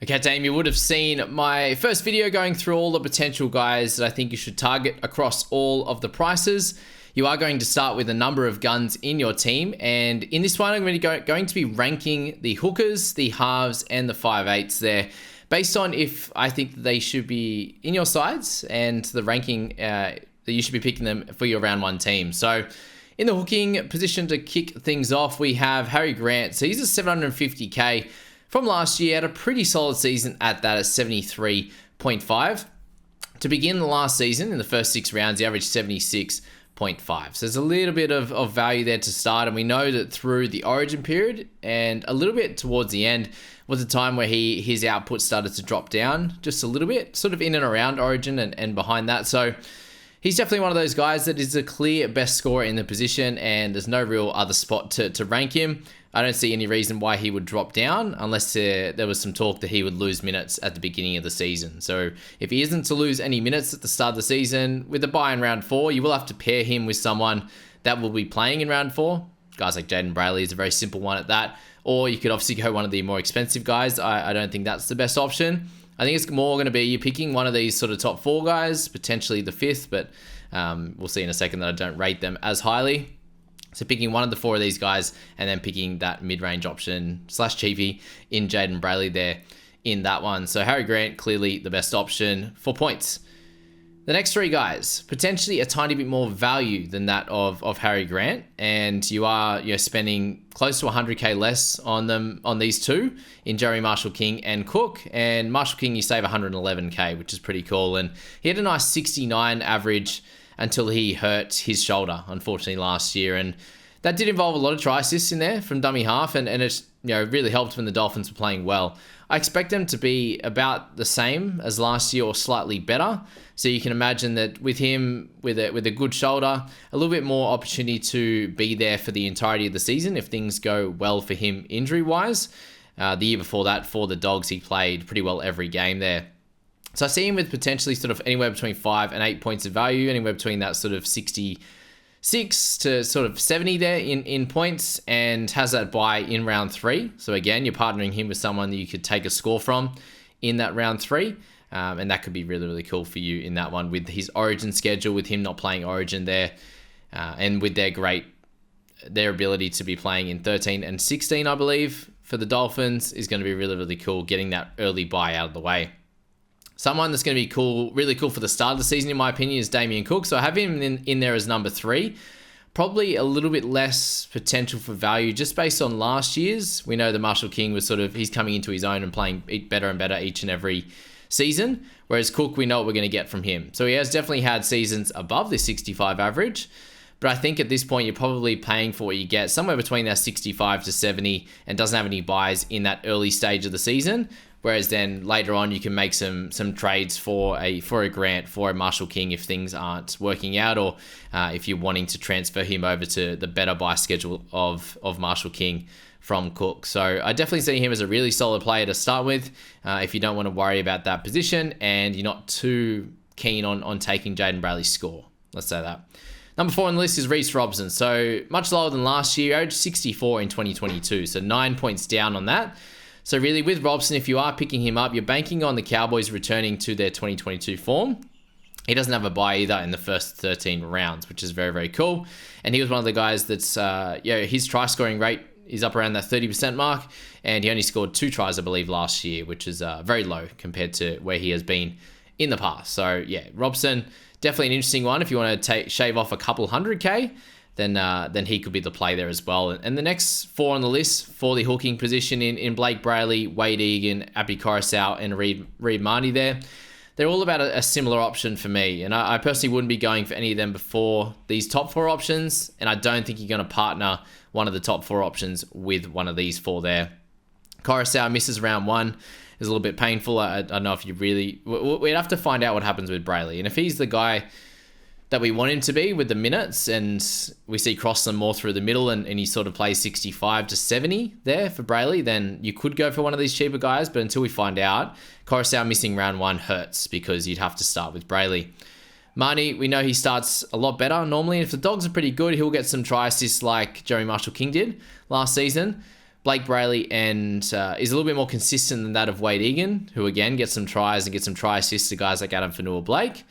Okay, team, you would have seen my first video going through all the potential guys that I think you should target across all of the prices. You are going to start with a number of guns in your team, and in this one, I'm going to be ranking the hookers, the halves, and the 5/8s there, based on if I think they should be in your sides and the ranking that you should be picking them for your round one team. So in the hooking position to kick things off, we have Harry Grant. So he's a 750k from last year, had a pretty solid season at that at 73.5. To begin the last season, in the first 6 rounds, he averaged 76.5. So there's a little bit of value there to start, and we know that through the origin period and a little bit towards the end was a time where his output started to drop down just a little bit, sort of in and around origin and behind that. So he's definitely one of those guys that is a clear best scorer in the position, and there's no real other spot to rank him. I don't see any reason why he would drop down unless there was some talk that he would lose minutes at the beginning of the season. So if he isn't to lose any minutes at the start of the season, with a bye in round 4, you will have to pair him with someone that will be playing in round 4. Guys like Jaden Brayley is a very simple one at that. Or you could obviously go one of the more expensive guys. I don't think that's the best option. I think it's more going to be you picking one of these sort of top 4 guys, potentially the 5th, but we'll see in a second that I don't rate them as highly. So picking one of the 4 of these guys and then picking that mid-range option / cheapie in Jaden Brayley there in that one. So Harry Grant, clearly the best option for points. The next 3 guys, potentially a tiny bit more value than that of Harry Grant, and you're spending close to 100k less on them, on these 2, in Jeremy Marshall King and Cook. And Marshall King, you save 111k, which is pretty cool. And he had a nice 69 average until he hurt his shoulder, unfortunately, last year. And that did involve a lot of try assists in there from dummy half, and it really helped when the Dolphins were playing well. I expect them to be about the same as last year or slightly better. So you can imagine that with him, with a good shoulder, a little bit more opportunity to be there for the entirety of the season if things go well for him injury-wise. The year before that, for the Dogs, he played pretty well every game there. So I see him with potentially sort of anywhere between 5 and 8 points of value, anywhere between that sort of 66 to sort of 70 there in points, and has that bye in round 3. So again, you're partnering him with someone that you could take a score from in that round 3. And that could be really, really cool for you in that one with his origin schedule, with him not playing origin there, and with their ability to be playing in 13 and 16, I believe, for the Dolphins is going to be really, really cool, getting that early bye out of the way. Someone that's going to be cool, really cool for the start of the season, in my opinion, is Damien Cook. So I have him in there as number 3. Probably a little bit less potential for value just based on last year's. We know that Marshall King was he's coming into his own and playing better and better each and every season. Whereas Cook, we know what we're going to get from him. So he has definitely had seasons above the 65 average. But I think at this point, you're probably paying for what you get, somewhere between that 65 to 70, and doesn't have any buys in that early stage of the season. Whereas then later on, you can make some trades for a Grant, for a Marshall King if things aren't working out, or if you're wanting to transfer him over to the better buy schedule of Marshall King from Cook. So I definitely see him as a really solid player to start with if you don't want to worry about that position and you're not too keen on taking Jaden Brayley's score. Let's say that. Number 4 on the list is Reece Robson. So much lower than last year, averaged 64 in 2022. So 9 points down on that. So really with Robson, if you are picking him up, you're banking on the Cowboys returning to their 2022 form. He doesn't have a bye either in the first 13 rounds, which is very, very cool. And he was one of the guys that's, his try scoring rate is up around that 30% mark. And he only scored 2 tries, I believe, last year, which is very low compared to where he has been in the past. So yeah, Robson, definitely an interesting one. If you want to shave off a couple 100k, then he could be the play there as well. And the next 4 on the list for the hooking position in Blake Brayley, Wade Egan, Abby Coruscant, and Reed Marnie there, they're all about a similar option for me. And I personally wouldn't be going for any of them before these top 4 options. And I don't think you're going to partner one of the top 4 options with one of these 4 there. Coruscant misses round 1. Is a little bit painful. I don't know if you really... We'd have to find out what happens with Brayley. And if he's the guy that we want him to be with the minutes, and we see Crossland more through the middle, and he sort of plays 65 to 70 there for Brayley, then you could go for one of these cheaper guys. But until we find out, Coruscant missing round 1 hurts because you'd have to start with Brayley. Marnie, we know he starts a lot better normally. If the Dogs are pretty good, he'll get some try assists like Jeremy Marshall King did last season. Blake Brayley and is a little bit more consistent than that of Wade Egan, who again gets some tries and gets some try assists to guys like Adam Fanua-Blake.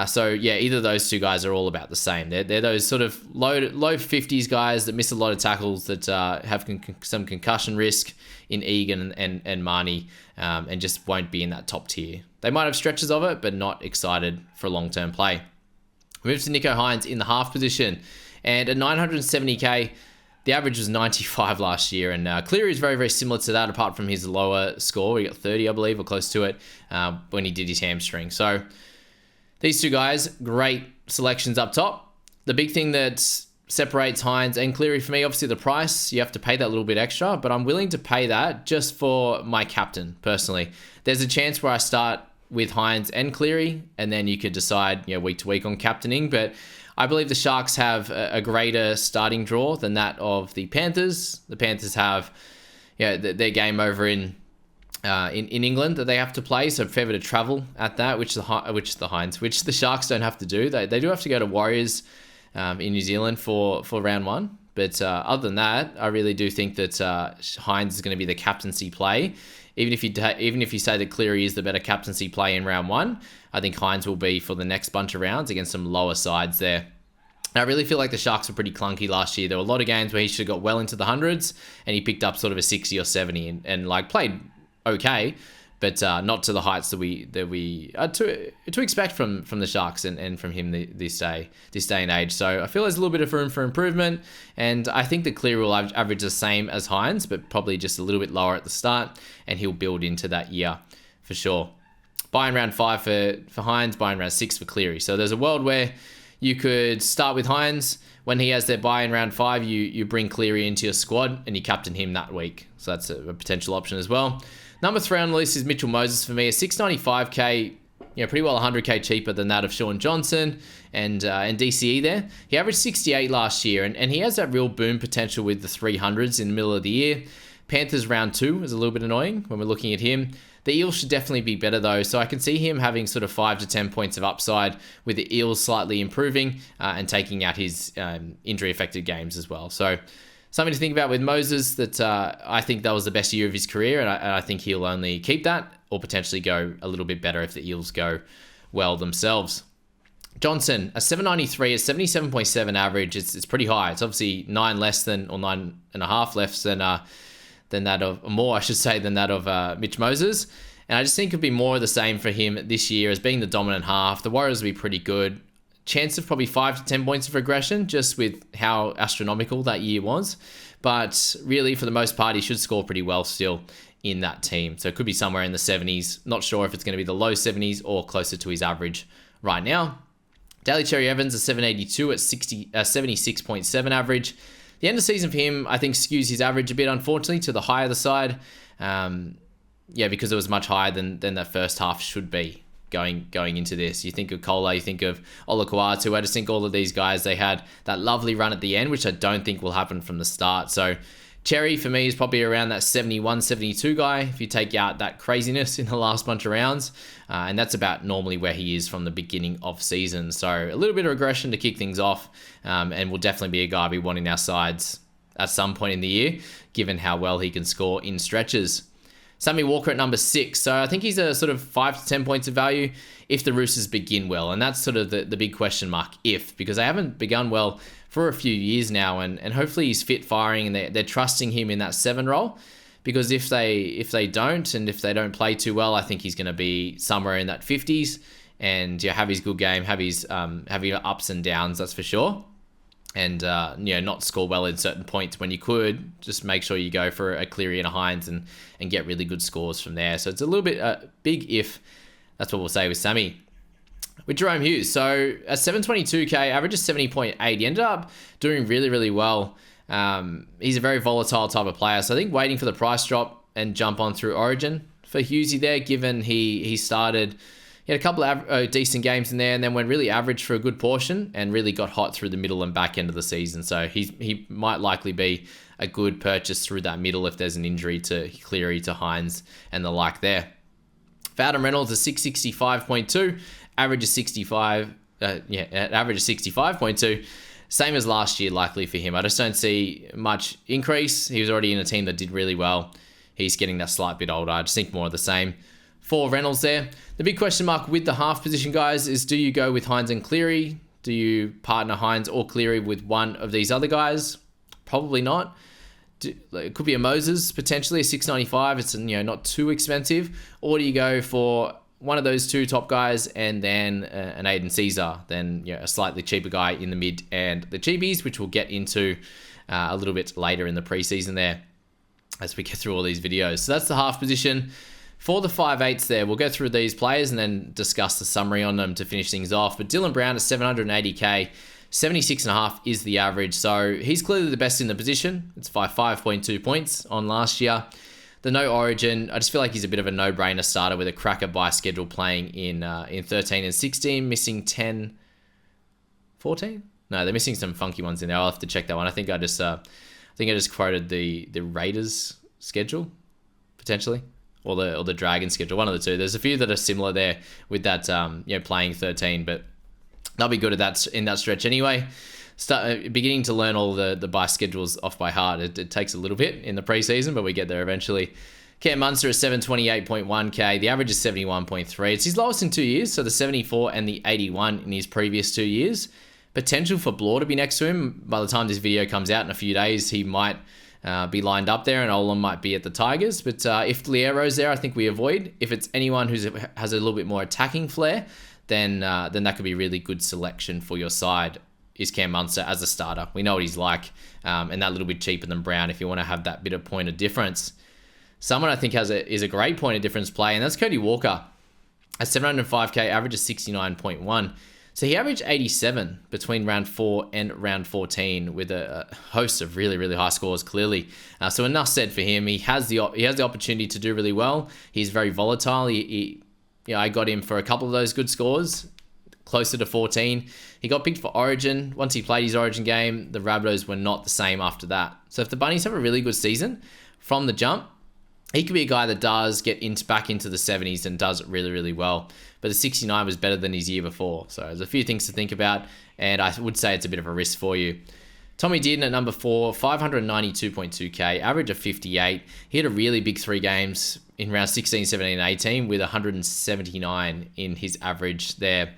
So yeah, either of those two guys are all about the same. They're those sort of low 50s guys that miss a lot of tackles, that have some concussion risk in Egan and Marnie, and just won't be in that top tier. They might have stretches of it, but not excited for long-term play. We move to Nicho Hynes in the half position, and at 970k, the average was 95 last year, and Cleary is very, very similar to that, apart from his lower score. He got 30, I believe, or close to it, when he did his hamstring. So these two guys, great selections up top. The big thing that separates Hynes and Cleary for me, obviously the price. You have to pay that little bit extra, but I'm willing to pay that just for my captain, personally. There's a chance where I start with Hynes and Cleary, and then you could decide, week to week on captaining, but I believe the Sharks have a greater starting draw than that of the Panthers. The Panthers have their game over in England that they have to play, so a fair bit of travel at that, which the Sharks don't have to do. They do have to go to Warriors in New Zealand for round one, but other than that, I really do think that Hynes is going to be the captaincy play. Even if you say that Cleary is the better captaincy play in round one, I think Hynes will be for the next bunch of rounds against some lower sides there. And I really feel like the Sharks were pretty clunky last year. There were a lot of games where he should have got well into the hundreds, and he picked up sort of a 60 or 70 and like played okay, but not to the heights that we are to expect from the Sharks and from him this day and age. So I feel there's a little bit of room for improvement, and I think that Cleary will average the same as Hynes, but probably just a little bit lower at the start, and he'll build into that year for sure. Buy in round 5 for Hynes, buy in round 6 for Cleary. So there's a world where you could start with Hynes. When he has their buy in round 5, you bring Cleary into your squad and you captain him that week. So that's a potential option as well. Number 3 on the list is Mitchell Moses for me. A 695k, pretty well 100k cheaper than that of Sean Johnson and DCE there. He averaged 68 last year, and he has that real boom potential with the 300s in the middle of the year. Panthers round 2 is a little bit annoying when we're looking at him. The Eels should definitely be better though, so I can see him having sort of 5 to 10 points of upside, with the Eels slightly improving and taking out his injury-affected games as well. So something to think about with Moses, that I think that was the best year of his career, and I think he'll only keep that or potentially go a little bit better if the Eels go well themselves. Johnson, a 793, a 77.7 average. It's pretty high. It's obviously 9 less than, or 9.5 less than that of, more I should say, than that of Mitch Moses. And I just think it'd be more of the same for him this year as being the dominant half. The Warriors will be pretty good. Chance of probably 5 to 10 points of regression just with how astronomical that year was. But really, for the most part, he should score pretty well still in that team. So it could be somewhere in the 70s. Not sure if it's going to be the low 70s or closer to his average right now. Daly Cherry Evans, a 782 at 76.7 average. The end of season for him, I think, skews his average a bit, unfortunately, to the higher the side. Because it was much higher than that first half should be going into this. You think of Kola, you think of Olakuatu. I just think all of these guys, they had that lovely run at the end, which I don't think will happen from the start. So Cherry, for me, is probably around that 71, 72 guy, if you take out that craziness in the last bunch of rounds. And that's about normally where he is from the beginning of season. So a little bit of regression to kick things off, and will definitely be a guy we want in our sides at some point in the year, given how well he can score in stretches. Sammy Walker at number 6. So I think he's a sort of 5 to 10 points of value if the Roosters begin well. And that's sort of the big question mark, because they haven't begun well for a few years now. And hopefully he's fit, firing, and they're trusting him in that 7 role. Because if they don't, and if they don't play too well, I think he's going to be somewhere in that 50s and have his good game, have his ups and downs, that's for sure. And not score well in certain points when you could. Just make sure you go for a Cleary and a Hynes and get really good scores from there. So it's a little bit big if. That's what we'll say with Sammy. With Jerome Hughes, so a 722k, average of 70.8. He ended up doing really, really well. He's a very volatile type of player. So I think waiting for the price drop and jump on through Origin for Hughesy there, given he started... He had a couple of decent games in there and then went really average for a good portion and really got hot through the middle and back end of the season. So he might likely be a good purchase through that middle if there's an injury to Cleary, to Hynes, and the like there. For Adam Reynolds, a 665.2, average of 65. Average of 65.2. Same as last year, likely for him. I just don't see much increase. He was already in a team that did really well. He's getting that slight bit older. I just think more of the same. For Reynolds there. The big question mark with the half position, guys, is do you go with Hines and Cleary? Do you partner Hines or Cleary with one of these other guys? Probably not. It could be a Moses, potentially a 695. It's not too expensive. Or do you go for one of those two top guys and then an Aiden Caesar, then a slightly cheaper guy in the mid and the cheapies, which we'll get into a little bit later in the preseason there as we get through all these videos. So that's the half position. For the 5/8s there, we'll go through these players and then discuss the summary on them to finish things off. But Dylan Brown is 780k, 76.5 is the average. So he's clearly the best in the position. It's 5.2 points on last year. The no origin, I just feel like he's a bit of a no-brainer starter with a cracker by schedule playing in 13 and 16, missing 10, 14? No, they're missing some funky ones in there. I'll have to check that one. I think I just quoted the Raiders schedule, potentially. Or the Dragon schedule, one of the two. There's a few that are similar there with that, playing 13, but they'll be good at that in that stretch anyway. Beginning to learn all the bye schedules off by heart. It takes a little bit in the preseason, but we get there eventually. Cam Munster is 728.1k. The average is 71.3. It's his lowest in 2 years, so the 74 and the 81 in his previous 2 years. Potential for Blore to be next to him. By the time this video comes out in a few days, he might be lined up there, and Olam might be at the Tigers. But if Liero's there, I think we avoid. If it's anyone who has a little bit more attacking flair, then that could be a really good selection for your side, is Cam Munster as a starter. We know what he's like, and that little bit cheaper than Brown if you want to have that bit of point of difference. Someone I think is a great point of difference play, and that's Cody Walker. A 705k, average of 69.1. So he averaged 87 between round 4 and round 14 with a host of really, really high scores, clearly. So enough said for him. He has the opportunity to do really well. He's very volatile. I got him for a couple of those good scores, closer to 14. He got picked for Origin. Once he played his Origin game, the Rabbitohs were not the same after that. So if the Bunnies have a really good season from the jump, he could be a guy that does get back into the 70s and does it really, really well. But the 69 was better than his year before. So there's a few things to think about, and I would say it's a bit of a risk for you. Tommy Dearden at number 4, 592.2k, average of 58. He had a really big 3 games in round 16, 17, and 18 with 179 in his average there.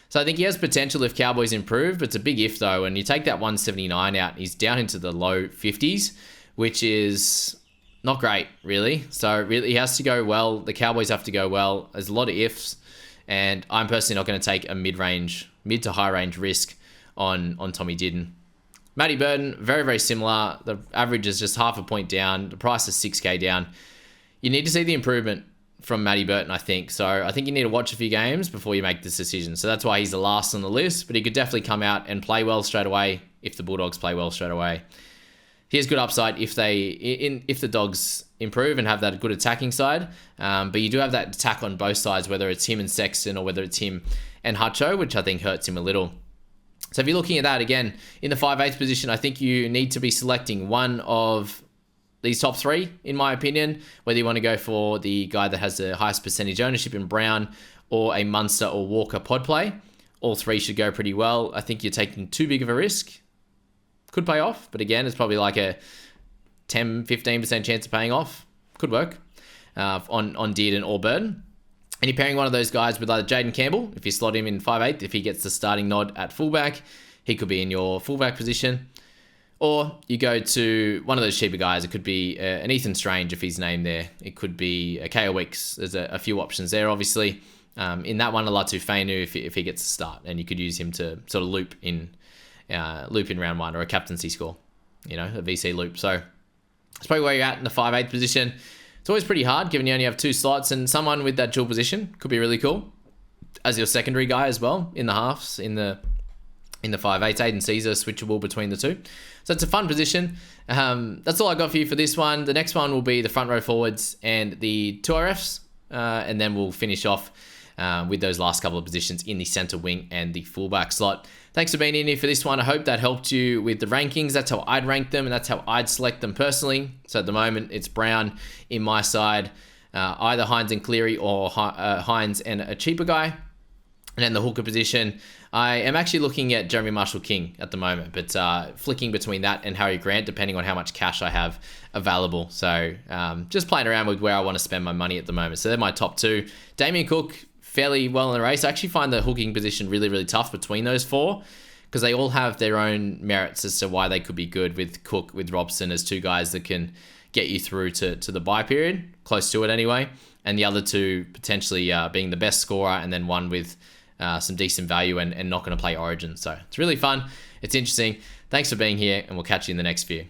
So I think he has potential if Cowboys improve, but it's a big if though. And you take that 179 out, he's down into the low 50s, which is not great, really. So really, he has to go well. The Cowboys have to go well. There's a lot of ifs, and I'm personally not going to take a mid to high range risk on Tommy Dearden. Matty Burton, very, very similar. The average is just half a point down. The price is 6k down. You need to see the improvement from Matty Burton, I think. So I think you need to watch a few games before you make this decision. So that's why he's the last on the list, but he could definitely come out and play well straight away if the Bulldogs play well straight away. He has good upside if the Dogs improve and have that good attacking side. But you do have that attack on both sides, whether it's him and Sexton or whether it's him and Hutcho, which I think hurts him a little. So if you're looking at that, again, in the 5/8 position, I think you need to be selecting one of these top 3, in my opinion, whether you want to go for the guy that has the highest percentage ownership in Brown or a Munster or Walker pod play. All 3 should go pretty well. I think you're taking too big of a risk. Could pay off, but again, it's probably like a 10-15% chance of paying off. Could work on Dearden or Burton. And you're pairing one of those guys with either Jaden Campbell, if you slot him in 5/8, if he gets the starting nod at fullback, he could be in your fullback position. Or you go to one of those cheaper guys. It could be an Ethan Strange if he's named there. It could be a K.O. Weeks. There's a few options there, obviously. In that one, a Latu Fainu if he gets a start, and you could use him to sort of loop in round 1 or a captaincy score, a VC loop. So that's probably where you're at in the 5/8 position. It's always pretty hard given you only have 2 slots, and someone with that dual position could be really cool as your secondary guy as well in the halves, in the 5/8. Aiden Caesar switchable between the 2. So it's a fun position. That's all I got for you for this one. The next one will be the front row forwards and the 2 RFs, and then we'll finish off with those last couple of positions in the center wing and the fullback slot. Thanks for being in here for this one. I hope that helped you with the rankings. That's how I'd rank them, and that's how I'd select them personally. So at the moment, it's Brown in my side, either Hines and Cleary or Hines and a cheaper guy. And then the hooker position, I am actually looking at Jeremy Marshall-King at the moment, but flicking between that and Harry Grant, depending on how much cash I have available. So just playing around with where I want to spend my money at the moment. So they're my top two. Damien Cook, fairly well in the race. I actually find the hooking position really, really tough between those four, because they all have their own merits as to why they could be good, with Cook, with Robson as two guys that can get you through to the bye period, close to it anyway. And the other two potentially being the best scorer, and then one with some decent value and not going to play Origin. So it's really fun. It's interesting. Thanks for being here, and we'll catch you in the next few.